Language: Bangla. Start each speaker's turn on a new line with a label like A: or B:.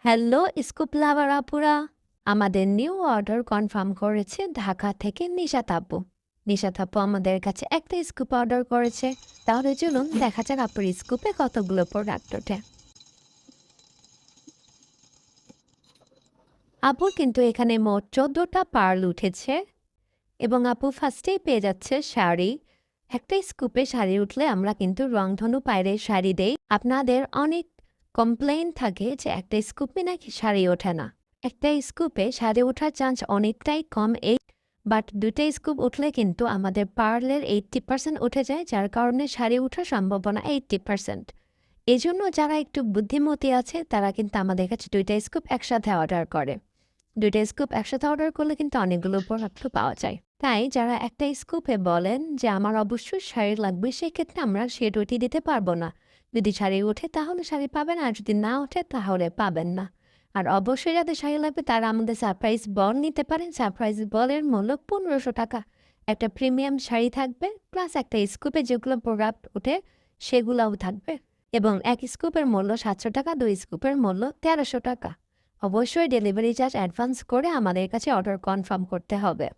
A: হ্যালো স্কুপ লাভার আপুরা, আমাদের নিউ অর্ডার কনফার্ম করেছে ঢাকা থেকে নিশাত আপু। নিশাত আপু আমাদের কাছে একটা স্কুপ অর্ডার করেছে। তাহলে চলুন দেখা যাক আপুর স্কুপে কতগুলো প্রোডাক্ট ওঠে। আপুর কিন্তু এখানে মোট 14টা পার্ল উঠেছে এবং আপু ফার্স্টেই পেয়ে যাচ্ছে শাড়ি। একটা স্কুপে শাড়ি উঠলে আমরা কিন্তু রংধনু পায়রের শাড়ি দেই। আপনাদের অনেক কমপ্লেইন থাকে যে একটা স্কুপে নাকি শাড়ি ওঠে না। একটা স্কুপে শাড়ি ওঠার চান্স অনেকটাই কম, বাট দুইটা স্কুপ উঠলে কিন্তু আমাদের পার্লের 80% উঠে যায়, যার কারণে শাড়ি ওঠার সম্ভাবনা 80%। এই জন্য যারা একটু বুদ্ধিমতী আছে তারা কিন্তু আমাদের কাছে দুইটা স্কুপ একসাথে অর্ডার করে। দুইটা স্কুপ একসাথে অর্ডার করলে কিন্তু অনেকগুলো প্রোডাক্ট পাওয়া যায়। তাই যারা একটা স্কুপে বলেন যে আমার অবশ্যই শাড়ি লাগবে, সেক্ষেত্রে আমরা শেড ওটি দিতে পারবো না। যদি শাড়ি ওঠে তাহলে শাড়ি পাবেন, আর যদি না ওঠে তাহলে পাবেন না। আর অবশ্যই যাদের শাড়ি লাগবে তারা আমাদের সারপ্রাইজ বল নিতে পারেন। সারপ্রাইজ বলের মূল্য 1500 টাকা। একটা প্রিমিয়াম শাড়ি থাকবে, প্লাস একটা স্কুপে যেগুলো প্রোডাক্ট ওঠে সেগুলোও থাকবে। এবং এক স্কুপের মূল্য 700 টাকা, 2 স্কুপের মূল্য 1300 টাকা। অবশ্যই ডেলিভারি চার্জ অ্যাডভান্স করে আমাদের কাছে অর্ডার কনফার্ম করতে হবে।